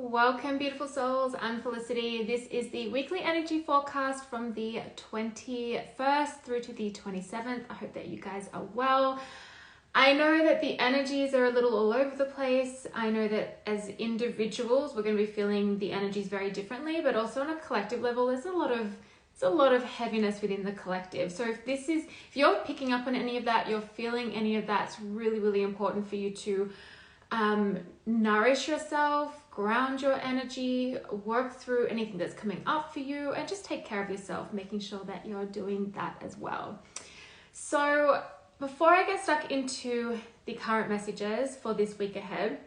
Welcome, beautiful souls. I'm Felicity. This is the weekly energy forecast from the 21st through to the 27th. I hope that you guys are well. I know that the energies are a little all over the place. I know that as individuals, we're going to be feeling the energies very differently, but also on a collective level, there's a lot of heaviness within the collective. So if you're picking up on any of that, you're feeling any of that, it's really, really important for you to nourish yourself, ground your energy, work through anything that's coming up for you, and just take care of yourself, making sure that you're doing that as well. So before I get stuck into the current messages for this week ahead,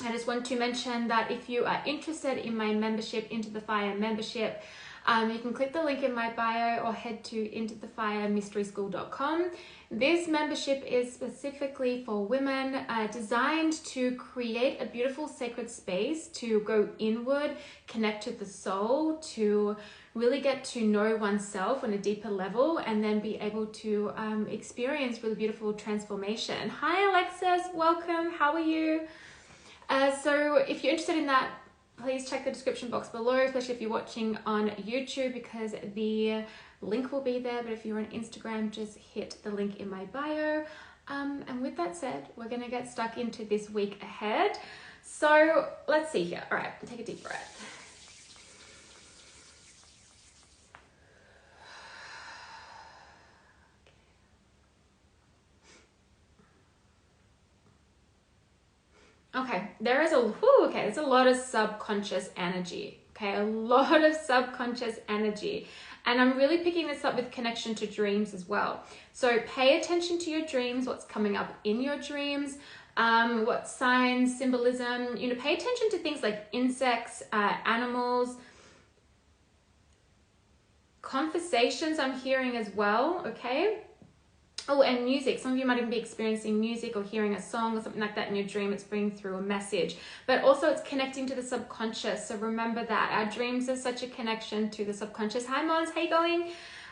I just want to mention that if you are interested in my membership, Into the Fire membership, you can click the link in my bio or head to intothefiremysteryschool.com. This membership is specifically for women, designed to create a beautiful sacred space to go inward, connect to the soul, to really get to know oneself on a deeper level, and then be able to experience really beautiful transformation. Hi Alexis, welcome. How are you? So if you're interested in that, please check the description box below, especially if you're watching on YouTube, because the link will be there. But if you're on Instagram, just hit the link in my bio. And with that said, we're going to get stuck into this week ahead. So let's see here. All right, take a deep breath. Okay, there's a lot of subconscious energy. Okay, a lot of subconscious energy. And I'm really picking this up with connection to dreams as well. So pay attention to your dreams, what's coming up in your dreams, what signs, symbolism, pay attention to things like insects, animals, conversations I'm hearing as well, okay? Oh, and music. Some of you might even be experiencing music or hearing a song or something like that in your dream. It's bringing through a message. But also it's connecting to the subconscious. So remember that. Our dreams are such a connection to the subconscious. Hi, Mons. How you going?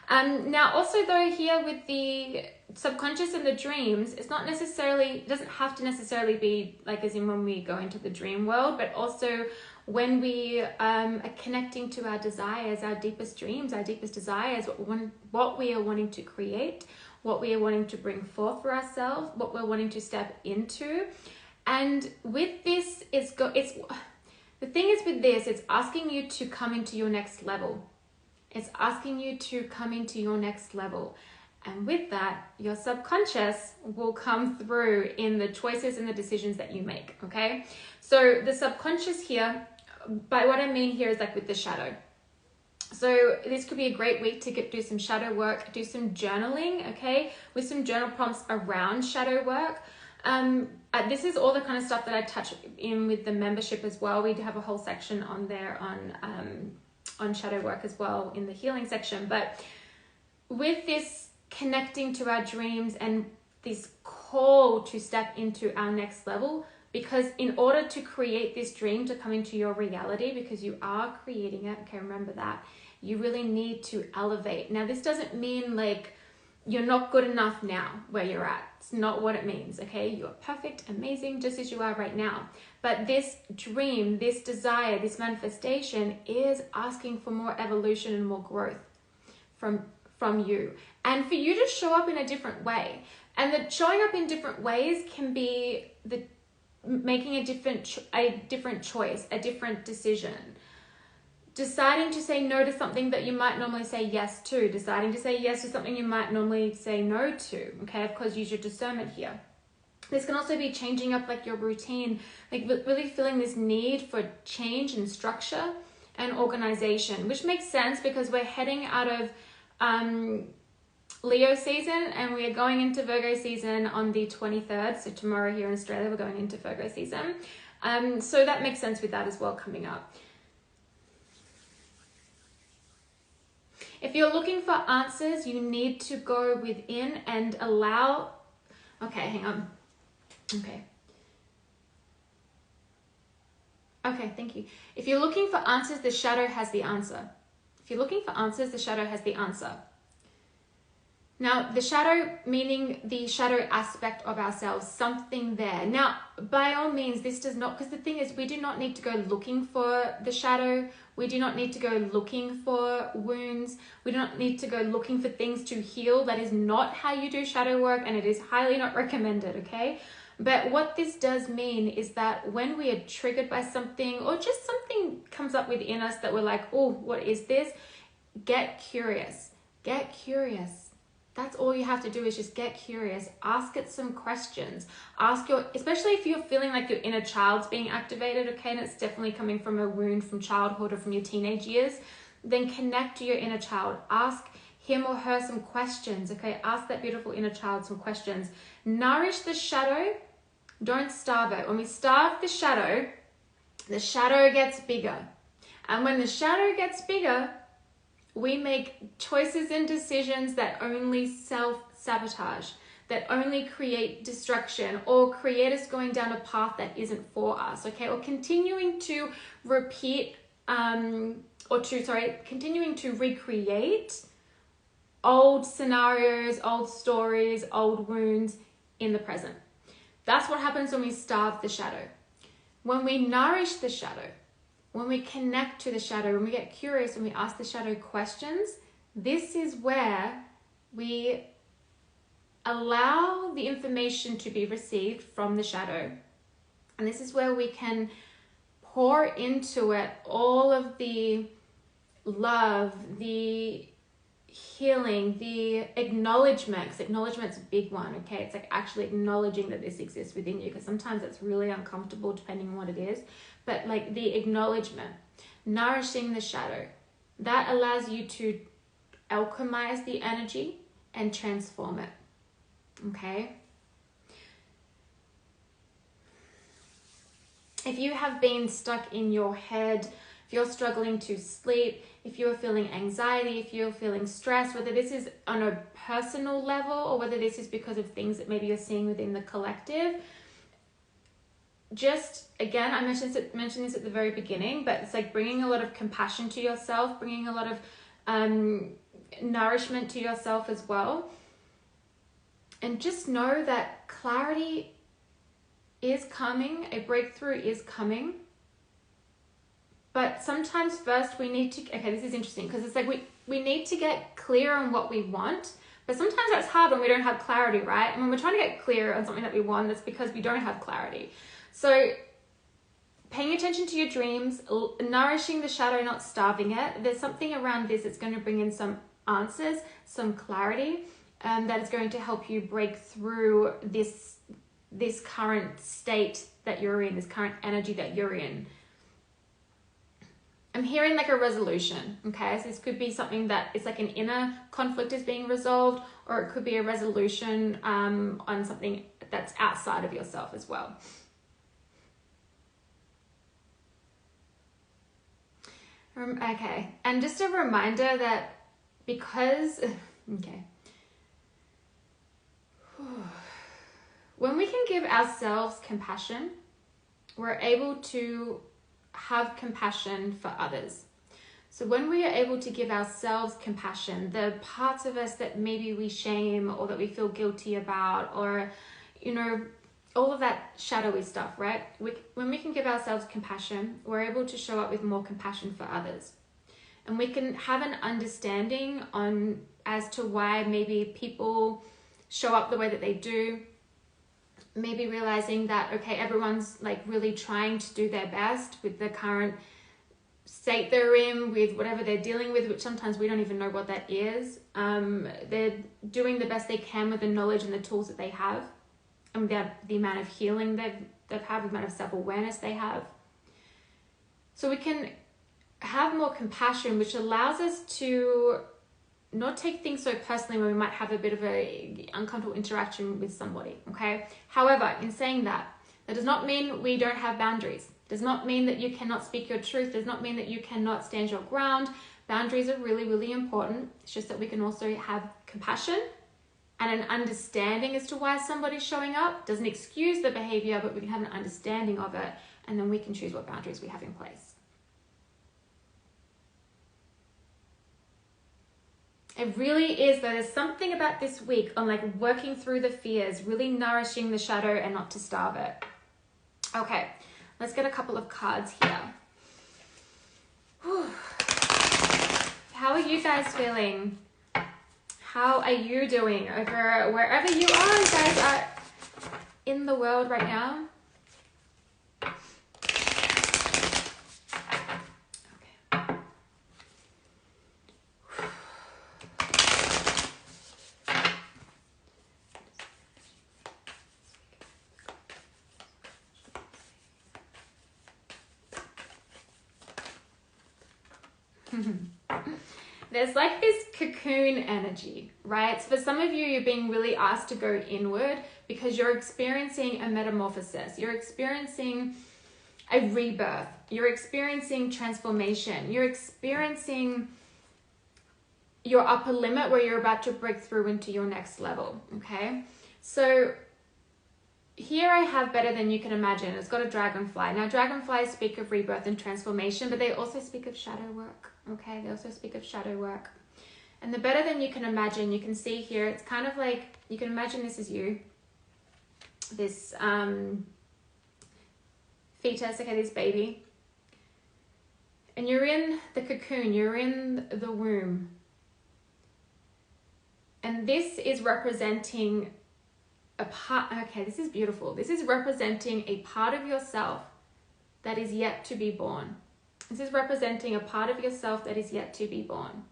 Now, also, though, here with the subconscious and the dreams, it doesn't have to necessarily be like as in when we go into the dream world, but also when we are connecting to our desires, our deepest dreams, our deepest desires, what we are wanting to create, what we are wanting to bring forth for ourselves, what we're wanting to step into. And with this, it's asking you to come into your next level. It's asking you to come into your next level. And with that, your subconscious will come through in the choices and the decisions that you make, okay? So the subconscious here, by what I mean here is like with the shadow. So this could be a great week to do some shadow work, do some journaling, okay, with some journal prompts around shadow work. This is all the kind of stuff that I touch in with the membership as well. We have a whole section on there on shadow work as well in the healing section. But with this connecting to our dreams and this call to step into our next level, because in order to create this dream to come into your reality, because you are creating it, okay, remember that, you really need to elevate. Now, this doesn't mean like you're not good enough now where you're at. It's not what it means, okay? You're perfect, amazing, just as you are right now. But this dream, this desire, this manifestation is asking for more evolution and more growth from you. And for you to show up in a different way. And the showing up in different ways can be making a different choice, a different decision. Deciding to say no to something that you might normally say yes to. Deciding to say yes to something you might normally say no to. Okay, of course, use your discernment here. This can also be changing up like your routine, like really feeling this need for change and structure and organization, which makes sense because we're heading out of Leo season and we are going into Virgo season on the 23rd. So tomorrow here in Australia, we're going into Virgo season. So that makes sense with that as well coming up. If you're looking for answers, you need to go within and allow... Okay, hang on. Okay, thank you. If you're looking for answers, the shadow has the answer. If you're looking for answers, the shadow has the answer. Now, the shadow, meaning the shadow aspect of ourselves, something there. Now, by all means, this does not, because the thing is, we do not need to go looking for the shadow. We do not need to go looking for wounds. We do not need to go looking for things to heal. That is not how you do shadow work, and it is highly not recommended, okay? But what this does mean is that when we are triggered by something, or just something comes up within us that we're like, oh, what is this? Get curious. Get curious. That's all you have to do, is just get curious. Ask it some questions. Ask your, especially if you're feeling like your inner child's being activated, okay, and it's definitely coming from a wound from childhood or from your teenage years, then connect to your inner child. Ask him or her some questions, okay? Ask that beautiful inner child some questions. Nourish the shadow. Don't starve it. When we starve the shadow gets bigger. And when the shadow gets bigger, we make choices and decisions that only self-sabotage, that only create destruction or create us going down a path that isn't for us, okay? Or continuing to continuing to recreate old scenarios, old stories, old wounds in the present. That's what happens when we starve the shadow. When we nourish the shadow, when we connect to the shadow, when we get curious, when we ask the shadow questions, this is where we allow the information to be received from the shadow. And this is where we can pour into it all of the love, the healing, the acknowledgement, because acknowledgement's a big one, okay? It's like actually acknowledging that this exists within you, because sometimes it's really uncomfortable depending on what it is. But like the acknowledgement, nourishing the shadow, that allows you to alchemize the energy and transform it, okay? If you have been stuck in your head, if you're struggling to sleep, if you're feeling anxiety, if you're feeling stress, whether this is on a personal level or whether this is because of things that maybe you're seeing within the collective, just, again, I mentioned this at the very beginning, but it's like bringing a lot of compassion to yourself, bringing a lot of nourishment to yourself as well. And just know that clarity is coming, a breakthrough is coming. But sometimes first we need to, okay, this is interesting, because it's like we need to get clear on what we want. But sometimes that's hard when we don't have clarity, right? And when we're trying to get clear on something that we want, that's because we don't have clarity. So paying attention to your dreams, nourishing the shadow, not starving it. There's something around this that's going to bring in some answers, some clarity, that is going to help you break through this current state that you're in, this current energy that you're in. I'm hearing like a resolution, okay? So this could be something that it's like an inner conflict is being resolved, or it could be a resolution on something that's outside of yourself as well. Okay, and just a reminder that because, okay, when we can give ourselves compassion, we're able to have compassion for others. So when we are able to give ourselves compassion, the parts of us that maybe we shame or that we feel guilty about, or, you know, all of that shadowy stuff, right? When we can give ourselves compassion, we're able to show up with more compassion for others. And we can have an understanding as to why maybe people show up the way that they do. Maybe realizing that, okay, everyone's like really trying to do their best with the current state they're in, with whatever they're dealing with, which sometimes we don't even know what that is. They're doing the best they can with the knowledge and the tools that they have, and the amount of healing they've had, the amount of self-awareness they have. So we can have more compassion, which allows us to not take things so personally when we might have a bit of a uncomfortable interaction with somebody, okay? However, in saying that, that does not mean we don't have boundaries. Does not mean that you cannot speak your truth. Does not mean that you cannot stand your ground. Boundaries are really, really important. It's just that we can also have compassion and an understanding as to why somebody's showing up. Doesn't excuse the behavior, but we can have an understanding of it, and then we can choose what boundaries we have in place. It really is. There's something about this week on like working through the fears, really nourishing the shadow and not to starve it. Okay, let's get a couple of cards here. Whew. How are you guys feeling? How are you doing over wherever you guys are in the world right now? There's like this cocoon energy, right? So for some of you, you're being really asked to go inward because you're experiencing a metamorphosis. You're experiencing a rebirth. You're experiencing transformation. You're experiencing your upper limit where you're about to break through into your next level, okay? So here I have better than you can imagine. It's got a dragonfly. Now, dragonflies speak of rebirth and transformation, but they also speak of shadow work, okay? They also speak of shadow work. And the better than you can imagine, you can see here, it's kind of like, you can imagine this is you. This fetus, okay, this baby. And you're in the cocoon, you're in the womb. And this is representing a part, okay, this is beautiful. This is representing a part of yourself that is yet to be born. This is representing a part of yourself that is yet to be born.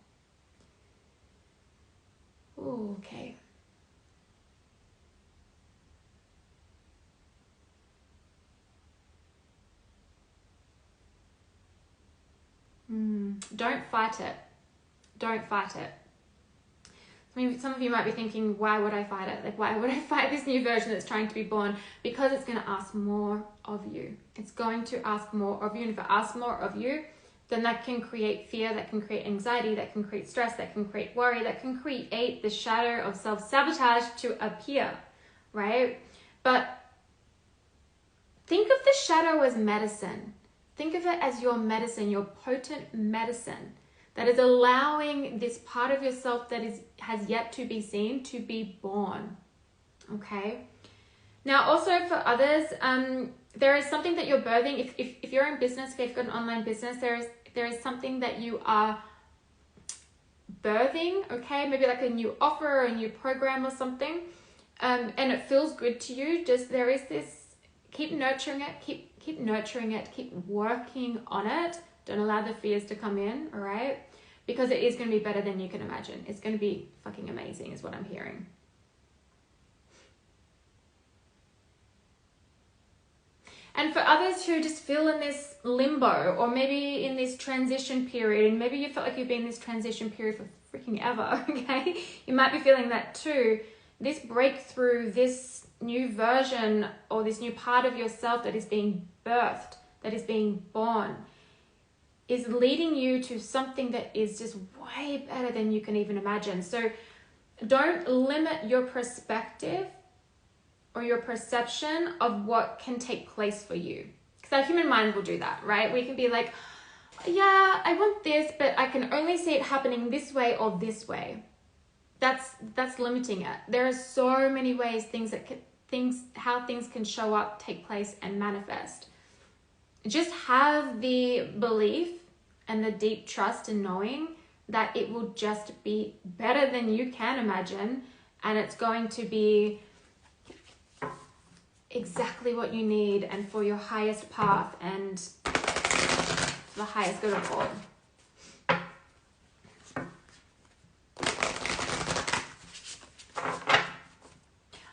Ooh, okay. Don't fight it. Don't fight it. Some of you might be thinking, why would I fight it? Like, why would I fight this new version that's trying to be born? Because it's going to ask more of you. It's going to ask more of you. And if it asks more of you, then that can create fear, that can create anxiety, that can create stress, that can create worry, that can create the shadow of self-sabotage to appear, right? But think of the shadow as medicine. Think of it as your medicine, your potent medicine that is allowing this part of yourself that has yet to be seen to be born, okay? Now, also for others, there is something that you're birthing. If you're in business, if you've got an online business, there is something that you are birthing, okay? Maybe like a new offer or a new program or something, and it feels good to you. Just there is this, keep nurturing it, keep nurturing it, keep working on it. Don't allow the fears to come in, all right? Because it is going to be better than you can imagine. It's going to be fucking amazing is what I'm hearing. And for others who just feel in this limbo or maybe in this transition period, and maybe you felt like you've been in this transition period for freaking ever, okay? You might be feeling that too. This breakthrough, this new version or this new part of yourself that is being birthed, that is being born, is leading you to something that is just way better than you can even imagine. So don't limit your perspective or your perception of what can take place for you. Because our human mind will do that, right? We can be like, yeah, I want this, but I can only see it happening this way or this way. That's limiting it. There are so many ways how things can show up, take place, and manifest. Just have the belief and the deep trust in knowing that it will just be better than you can imagine, and it's going to be exactly what you need and for your highest path and the highest good of all.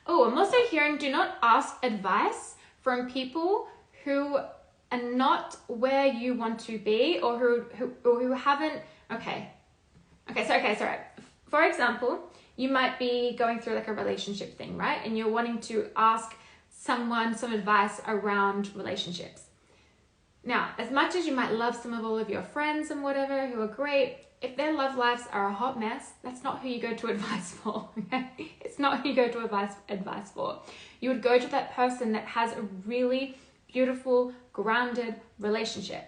Oh, I'm also hearing, do not ask advice from people who are not where you want to be or who haven't, okay. For example, you might be going through like a relationship thing, right? And you're wanting to ask someone some advice around relationships. Now, as much as you might love some of all of your friends and whatever who are great, if their love lives are a hot mess, that's not who you go to advice for, okay? It's not who you go to advice for. You would go to that person that has a really beautiful, grounded relationship,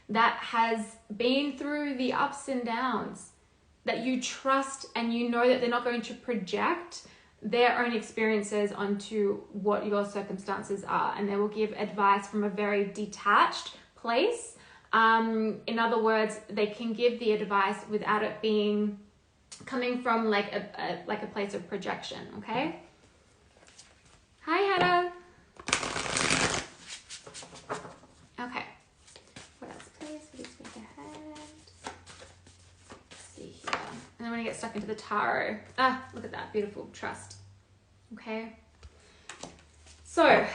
that has been through the ups and downs, that you trust, and you know that they're not going to project their own experiences onto what your circumstances are, and they will give advice from a very detached place. In other words, they can give the advice without it being coming from like a place of projection. Okay. Hi, Hannah. Okay. What else, please, for this week ahead? Let's see here. And then when I get stuck into the tarot. Ah, look at that. Beautiful. Trust. Okay. So,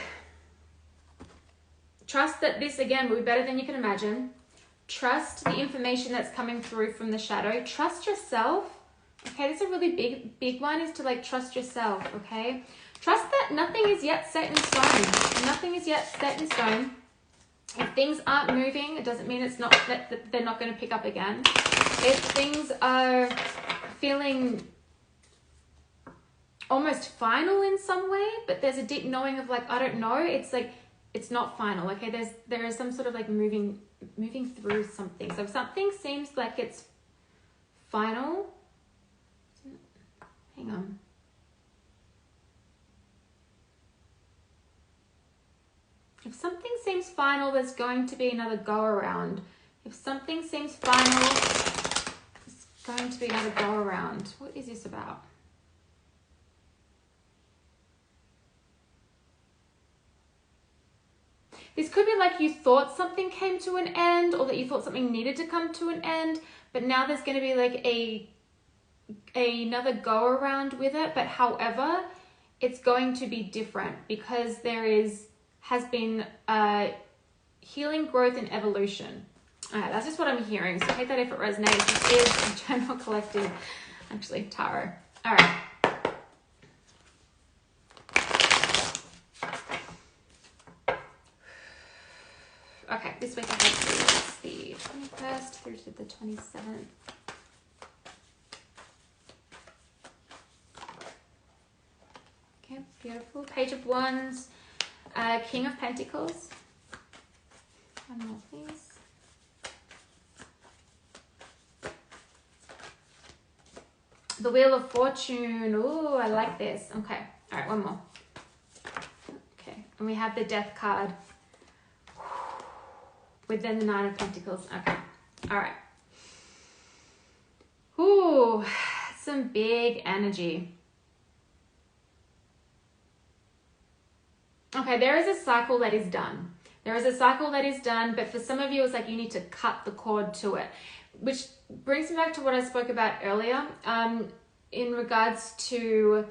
trust that this, again, will be better than you can imagine. Trust the information that's coming through from the shadow. Trust yourself. Okay, this is a really big one, is to like trust yourself, okay? Trust that nothing is yet set in stone. Nothing is yet set in stone. If things aren't moving, it doesn't mean it's not that they're not going to pick up again. If things are feeling almost final in some way, but there's a deep knowing of like, I don't know, it's like, it's not final, okay? There is some sort of like moving through something. So if something seems like it's final, hang on. If something seems final, there's going to be another go around. If something seems final, there's going to be another go around. What is this about? This could be like you thought something came to an end, or that you thought something needed to come to an end, but now there's going to be like another go around with it. But however, it's going to be different because there has been healing, growth, and evolution. That's just what I'm hearing. So take that if it resonates. This is a general collective, actually, tarot. All right. Okay, this week I have the 21st through to the 27th. Okay, beautiful. Page of Wands, King of Pentacles. One more, please. The Wheel of Fortune. Ooh, I like this. Okay, all right, one more. Okay, and we have the Death card. Within the Nine of Pentacles. Okay. All right. Ooh, some big energy. Okay, there is a cycle that is done. There is a cycle that is done, but for some of you, it's like you need to cut the cord to it, which brings me back to what I spoke about earlier in regards to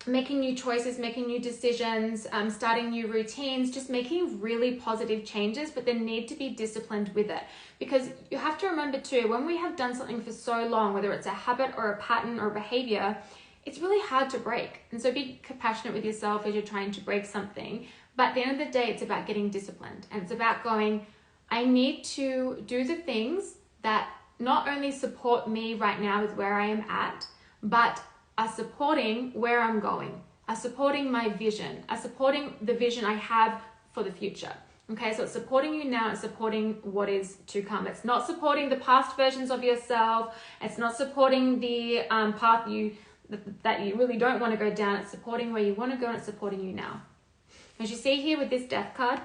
making new choices, making new decisions, starting new routines, just making really positive changes, but then need to be disciplined with it. Because you have to remember too, when we have done something for so long, whether it's a habit or a pattern or a behavior, it's really hard to break. And so be compassionate with yourself as you're trying to break something. But at the end of the day, it's about getting disciplined. And it's about going, I need to do the things that not only support me right now with where I am at, but are supporting where I'm going, are supporting my vision, are supporting the vision I have for the future. Okay, so it's supporting you now, it's supporting what is to come. It's not supporting the past versions of yourself. It's not supporting the path that you really don't want to go down. It's supporting where you want to go, and it's supporting you now. As you see here with this Death card,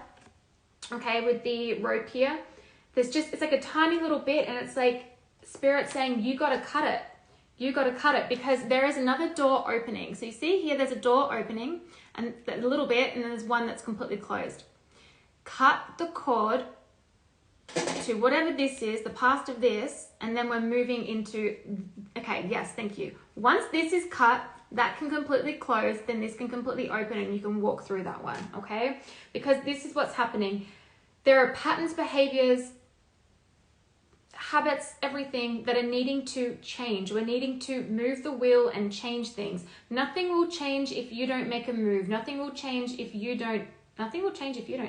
okay, with the rope here, it's like a tiny little bit, and it's like Spirit saying, you got to cut it. You got to cut it because there is another door opening. So you see here, there's a door opening and a little bit, and then there's one that's completely closed. Cut the cord to whatever this is, the past of this, and then we're moving into, okay, yes, thank you. Once this is cut, that can completely close, then this can completely open and you can walk through that one, okay? Because this is what's happening. There are patterns, behaviors, habits, everything that are needing to change. We're needing to move the wheel and change things. Nothing will change if you don't make a move. Nothing will change if you don't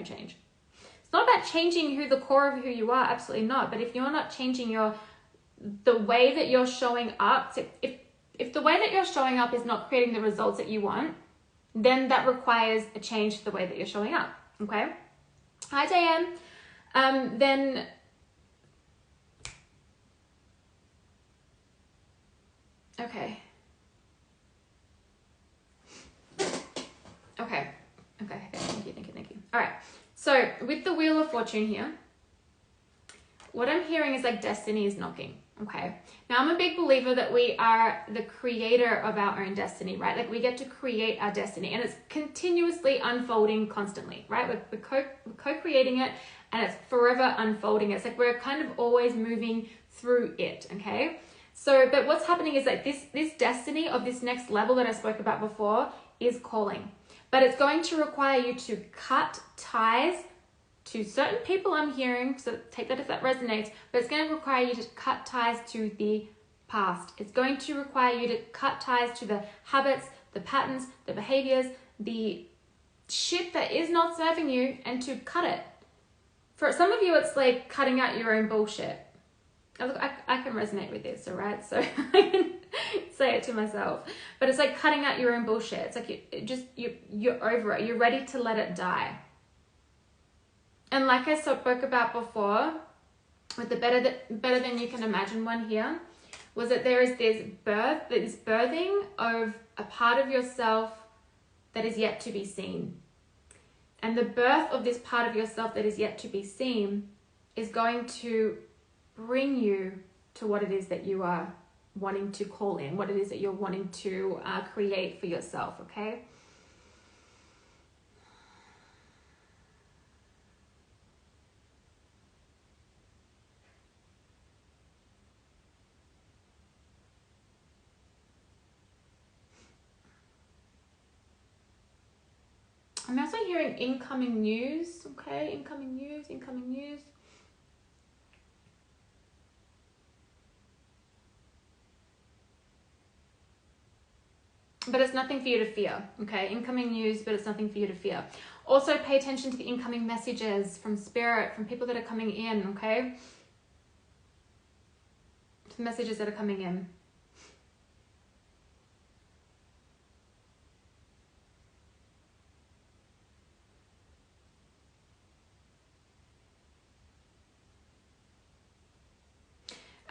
change. It's not about changing the core of who you are, absolutely not. But if you're not changing the way that you're showing up, if the way that you're showing up is not creating the results that you want, then that requires a change to the way that you're showing up, okay? Hi, Diane. Then Okay. Okay. Okay. Thank you. Thank you. Thank you. All right. So with the Wheel of Fortune here, what I'm hearing is like destiny is knocking. Okay. Now I'm a big believer that we are the creator of our own destiny, right? Like we get to create our destiny and it's continuously unfolding constantly, right? We're co-creating it and it's forever unfolding. It's like we're kind of always moving through it. Okay. So, but what's happening is like this destiny of this next level that I spoke about before is calling, but it's going to require you to cut ties to certain people I'm hearing, so take that if that resonates, but it's going to require you to cut ties to the past. It's going to require you to cut ties to the habits, the patterns, the behaviors, the shit that is not serving you, and to cut it. For some of you, it's like cutting out your own bullshit. I can resonate with this, all right? So I can say it to myself. But it's like cutting out your own bullshit. It's like you're over it. You're ready to let it die. And like I spoke about before, with the better than you can imagine one here, was that there is this birthing of a part of yourself that is yet to be seen. And the birth of this part of yourself that is yet to be seen is going to bring you to what it is that you are wanting to call in, what it is that you're wanting to create for yourself, okay? I'm also hearing incoming news, okay? Incoming news. But it's nothing for you to fear, okay? Incoming news, but it's nothing for you to fear. Also, pay attention to the incoming messages from spirit, from people that are coming in, okay? The messages that are coming in.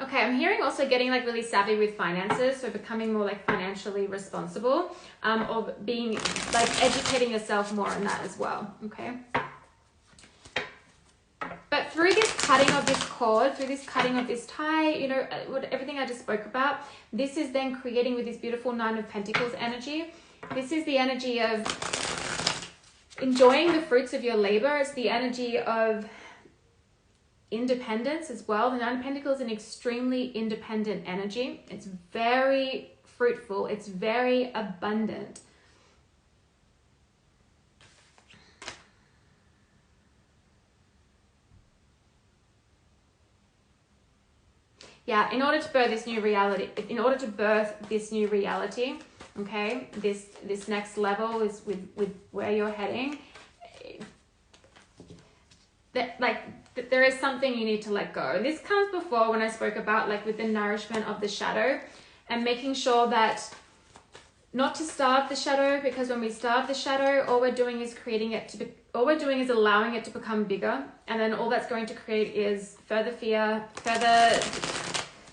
Okay, I'm hearing also getting like really savvy with finances, so becoming more like financially responsible, or being like educating yourself more on that as well, okay? But through this cutting of this cord, through this cutting of this tie, you know, everything I just spoke about, this is then creating with this beautiful Nine of Pentacles energy. This is the energy of enjoying the fruits of your labor. It's the energy of independence as well. The Nine of Pentacles is an extremely independent energy. It's very fruitful. It's very abundant. Yeah, in order to birth this new reality, okay, this next level is with where you're heading. There is something you need to let go. And this comes before when I spoke about like with the nourishment of the shadow and making sure that not to starve the shadow, because when we starve the shadow, all we're doing is allowing it to become bigger. And then all that's going to create is further fear, further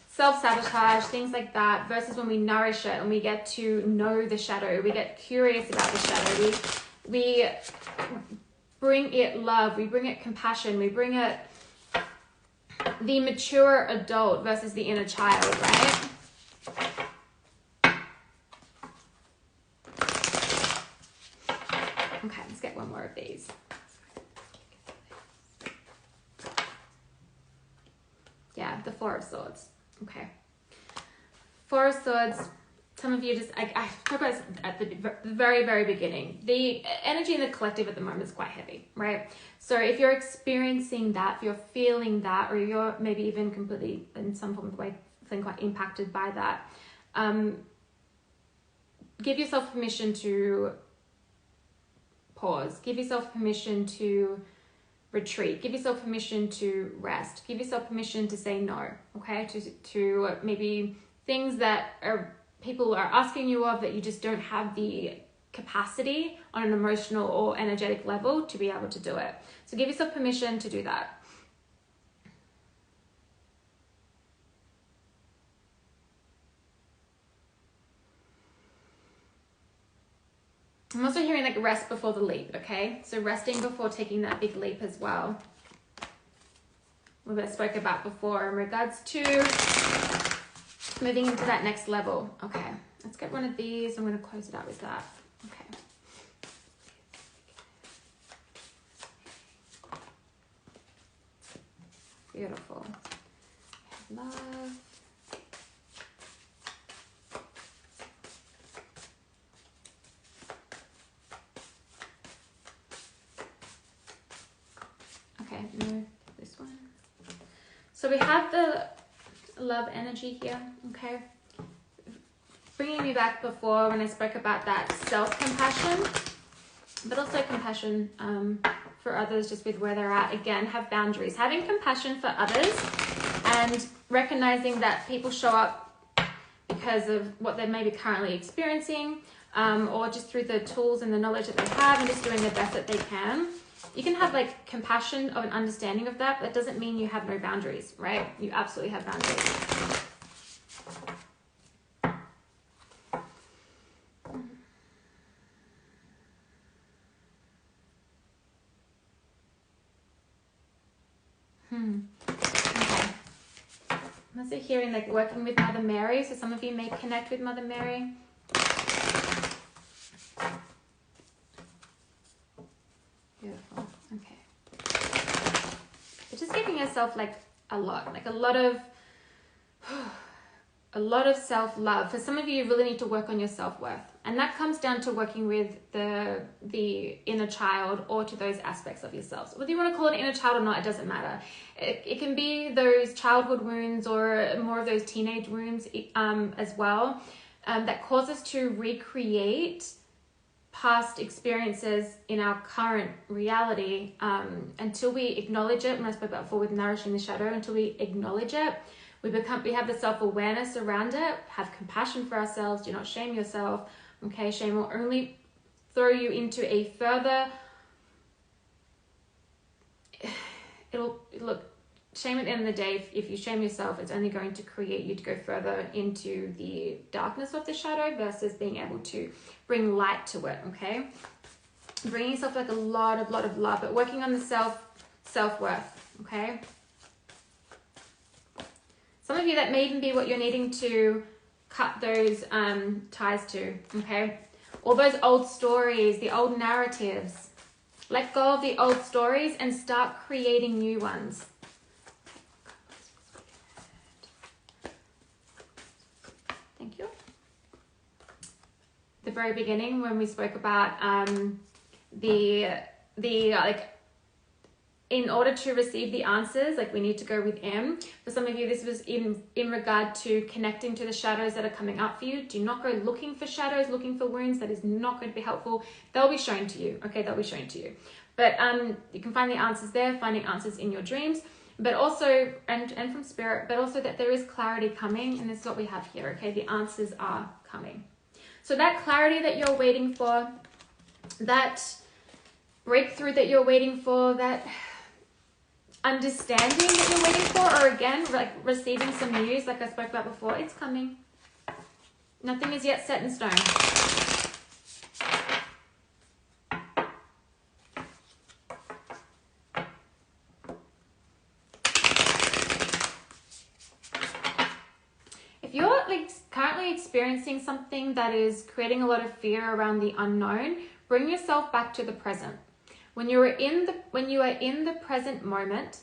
self-sabotage, things like that, versus when we nourish it and we get to know the shadow, we get curious about the shadow, we bring it love, we bring it compassion, we bring it the mature adult versus the inner child, right? Okay, let's get one more of these. Yeah, the Four of Swords. Okay. Four of Swords. Some of you just, I spoke about at the very, very beginning. The energy in the collective at the moment is quite heavy, right? So if you're experiencing that, if you're feeling that, or you're maybe even completely in some form of way feeling quite impacted by that, give yourself permission to pause. Give yourself permission to retreat. Give yourself permission to rest. Give yourself permission to say no, okay? To maybe things that people are asking you of that you just don't have the capacity on an emotional or energetic level to be able to do it. So give yourself permission to do that. I'm also hearing like rest before the leap, okay? So resting before taking that big leap as well. What I spoke about before in regards to moving into that next level. Okay, let's get one of these. I'm going to close it out with that. Okay. Beautiful. Love. Okay, no, this one. So we have the love energy here, okay? Bringing me back before when I spoke about that self-compassion, but also compassion for others just with where they're at. Again, have boundaries. Having compassion for others and recognizing that people show up because of what they may be currently experiencing, or just through the tools and the knowledge that they have and just doing the best that they can. You can have like compassion of an understanding of that, but that doesn't mean you have no boundaries, right? You absolutely have boundaries. Okay. I'm also hearing like working with Mother Mary. So some of you may connect with Mother Mary. Beautiful. Okay. But just giving yourself like a lot of self-love. For some of you, you really need to work on your self-worth. And that comes down to working with the inner child or to those aspects of yourself. So whether you want to call it inner child or not, it doesn't matter. It can be those childhood wounds or more of those teenage wounds as well, that cause us to recreate past experiences in our current reality until we acknowledge it. When I spoke about before with nourishing the shadow, until we acknowledge it, we have the self-awareness around it, have compassion for ourselves, do not shame yourself. Okay, shame will only throw you into a further, shame at the end of the day, if you shame yourself, it's only going to create you to go further into the darkness of the shadow versus being able to bring light to it, okay? Bringing yourself like a lot of love, but working on the self-worth, okay? Some of you, that may even be what you're needing to cut those ties to, okay? All those old stories, the old narratives. Let go of the old stories and start creating new ones. Thank you. The very beginning when we spoke about in order to receive the answers, like we need to go with M. For some of you, this was in regard to connecting to the shadows that are coming up for you. Do not go looking for shadows, looking for wounds. That is not going to be helpful. They'll be shown to you. Okay, they'll be shown to you. But you can find the answers there, finding answers in your dreams, but also, and from spirit, but also that there is clarity coming. And this is what we have here, okay? The answers are coming. So that clarity that you're waiting for, that breakthrough that you're waiting for, that understanding that you're waiting for, or again, like receiving some news, like I spoke about before, it's coming. Nothing is yet set in stone. If you're like currently experiencing something that is creating a lot of fear around the unknown, bring yourself back to the present. When you are in the present moment,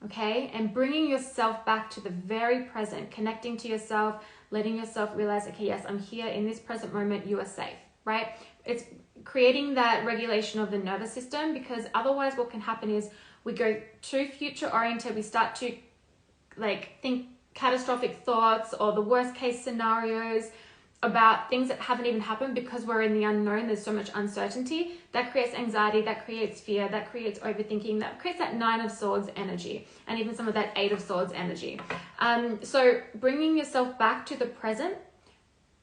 okay, and bringing yourself back to the very present, connecting to yourself, letting yourself realize, okay, yes, I'm here in this present moment, you are safe, right? It's creating that regulation of the nervous system, because otherwise what can happen is we go too future oriented, we start to like think catastrophic thoughts or the worst case scenarios about things that haven't even happened, because we're in the unknown. There's so much uncertainty that creates anxiety, that creates fear, that creates overthinking, that creates that 9 of Swords energy, and even some of that 8 of Swords energy. So bringing yourself back to the present,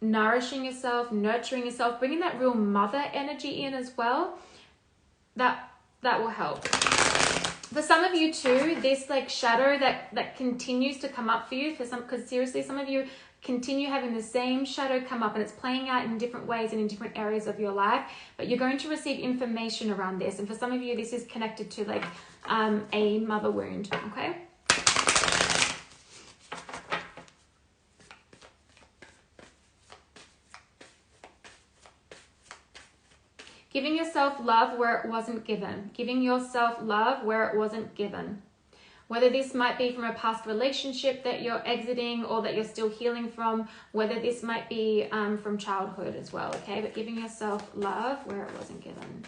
nourishing yourself, nurturing yourself, bringing that real mother energy in as well, that will help. For some of you too, this like shadow that continues to come up for you, because seriously, some of you continue having the same shadow come up, and it's playing out in different ways and in different areas of your life, but you're going to receive information around this. And for some of you, this is connected to like a mother wound, okay? Giving yourself love where it wasn't given. Giving yourself love where it wasn't given. Whether this might be from a past relationship that you're exiting or that you're still healing from, whether this might be from childhood as well, okay? But giving yourself love where it wasn't given.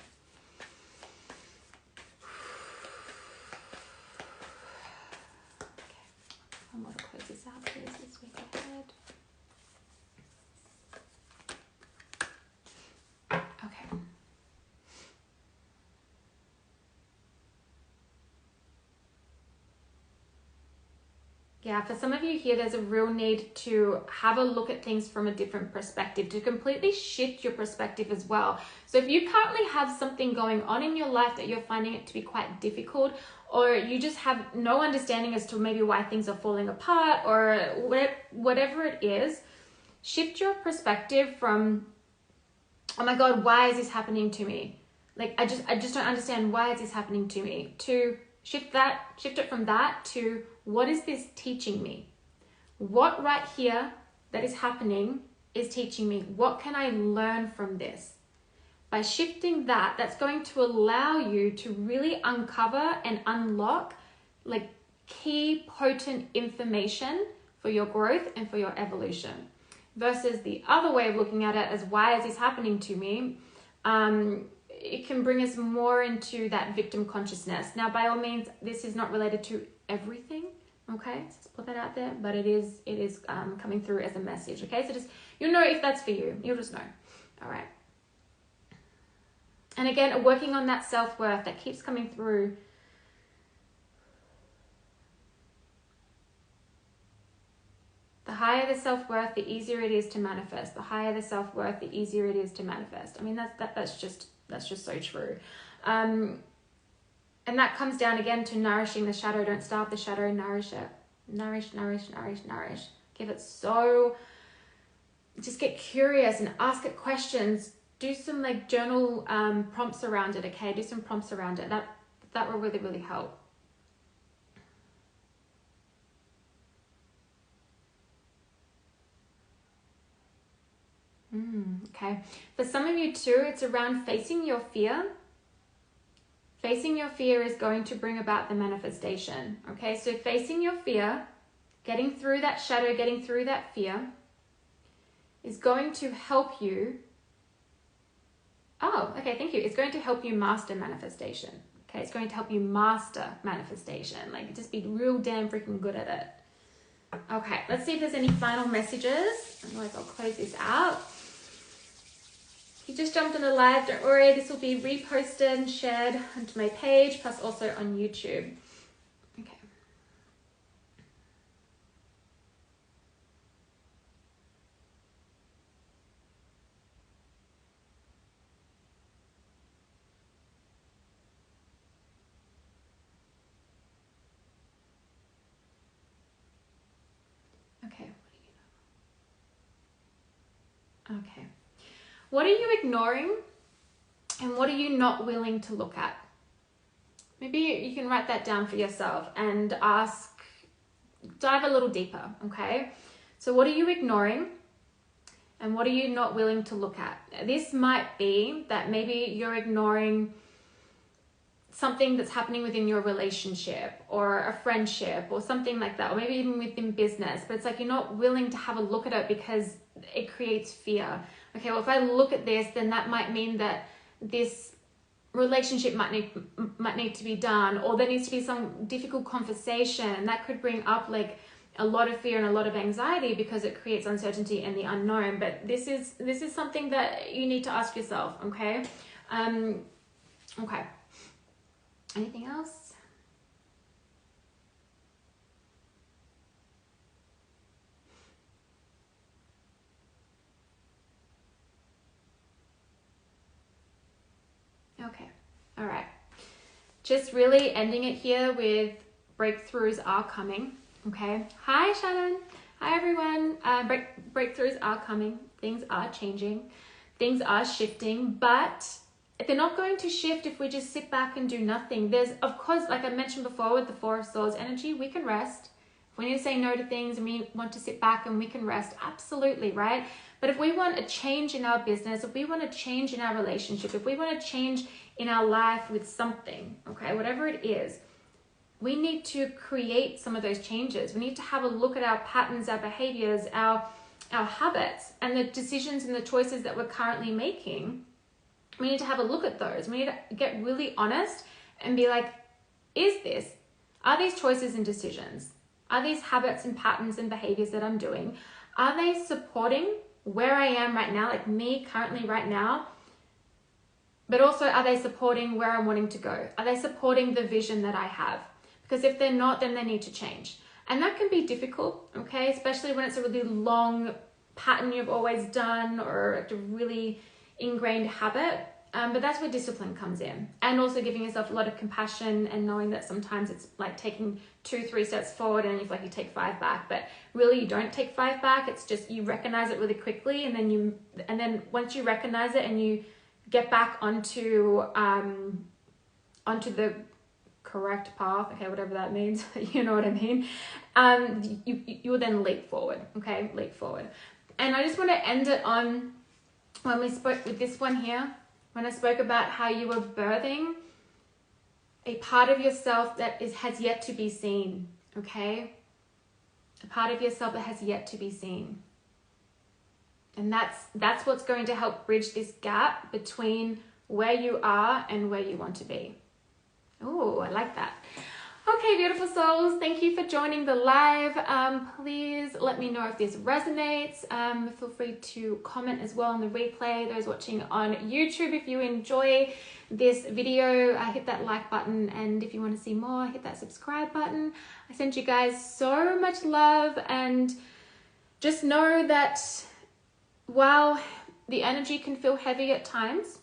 Okay, I'm going to close this out, please, this week ahead. Okay. Yeah, for some of you here, there's a real need to have a look at things from a different perspective, to completely shift your perspective as well. So if you currently have something going on in your life that you're finding it to be quite difficult, or you just have no understanding as to maybe why things are falling apart, or whatever it is, shift your perspective from, oh my God, why is this happening to me? Like, I just don't understand, why is this happening to me? To shift it from that to, what is this teaching me? What right here that is happening is teaching me? What can I learn from this? By shifting that, that's going to allow you to really uncover and unlock like key potent information for your growth and for your evolution. Versus the other way of looking at it as, why is this happening to me? It can bring us more into that victim consciousness. Now, by all means, this is not related to everything, okay? So let's put that out there, but it is coming through as a message, okay? So just, you'll know if that's for you. You'll just know, all right? And again, working on that self-worth that keeps coming through. The higher the self-worth, the easier it is to manifest. The higher the self-worth, the easier it is to manifest. I mean, that's just so true. And that comes down again to nourishing the shadow. Don't starve the shadow, nourish it. Nourish, nourish, nourish, nourish. Give it just get curious and ask it questions. Do some like journal prompts around it, okay? Do some prompts around it. That will really, really help. Okay. For some of you too, it's around facing your fear. Facing your fear is going to bring about the manifestation. Okay, so facing your fear, getting through that shadow, getting through that fear is going to help you. Oh, okay, thank you. It's going to help you master manifestation. Okay, it's going to help you master manifestation. Like, just be real damn freaking good at it. Okay, let's see if there's any final messages. Otherwise, I'll close this out. If you just jumped on the live, don't worry, this will be reposted and shared onto my page, plus also on YouTube. Okay. Okay. Okay. What are you ignoring and what are you not willing to look at? Maybe you can write that down for yourself and dive a little deeper, okay? So what are you ignoring and what are you not willing to look at? This might be that maybe you're ignoring something that's happening within your relationship or a friendship or something like that, or maybe even within business, but it's like you're not willing to have a look at it because it creates fear. Okay, well, if I look at this, then that might mean that this relationship might need to be done, or there needs to be some difficult conversation, and that could bring up like a lot of fear and a lot of anxiety because it creates uncertainty and the unknown. But this is something that you need to ask yourself, okay? Okay. Anything else? Okay, all right. Just really ending it here with breakthroughs are coming, okay? Hi, Shannon. Hi everyone. Breakthroughs are coming. Things are changing. Things are shifting, but they're not going to shift if we just sit back and do nothing. There's, of course, like I mentioned before with the Four of Swords energy, we can rest. If we need to say no to things and we want to sit back and we can rest, absolutely, right? But if we want a change in our business, if we want a change in our relationship, if we want to change in our life with something, okay, whatever it is, we need to create some of those changes. We need to have a look at our patterns, our behaviors, our habits, and the decisions and the choices that we're currently making. We need to have a look at those. We need to get really honest and be like, are these choices and decisions, are these habits and patterns and behaviors that I'm doing, are they supporting where I am right now, like me currently right now? But also, are they supporting where I'm wanting to go? Are they supporting the vision that I have? Because if they're not, then they need to change. And that can be difficult, okay? Especially when it's a really long pattern you've always done or a really ingrained habit. But that's where discipline comes in. And also giving yourself a lot of compassion and knowing that sometimes it's like taking 2-3 steps forward and you feel like you take 5 back. But really you don't take 5 back. It's just you recognize it really quickly, and then once you recognize it and you get back onto the correct path, okay, whatever that means, you know what I mean, you will then leap forward, okay, leap forward. And I just want to end it on when we spoke with this one here, when I spoke about how you were birthing a part of yourself that has yet to be seen, okay, a part of yourself that has yet to be seen. And that's what's going to help bridge this gap between where you are and where you want to be. Oh, I like that. Okay, beautiful souls, thank you for joining the live. Please let me know if this resonates. Feel free to comment as well on the replay. Those watching on YouTube, if you enjoy this video, hit that like button. And if you want to see more, hit that subscribe button. I send you guys so much love, and just know that while the energy can feel heavy at times,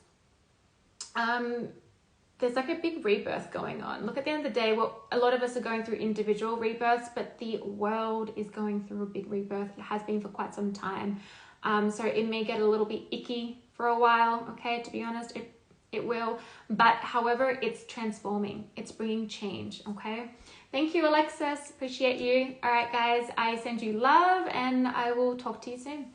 there's like a big rebirth going on. Look, at the end of the day, well, a lot of us are going through individual rebirths, but the world is going through a big rebirth. It has been for quite some time. So it may get a little bit icky for a while, okay? To be honest, it will. But however, it's transforming. It's bringing change, okay? Thank you, Alexis. Appreciate you. All right, guys, I send you love, and I will talk to you soon.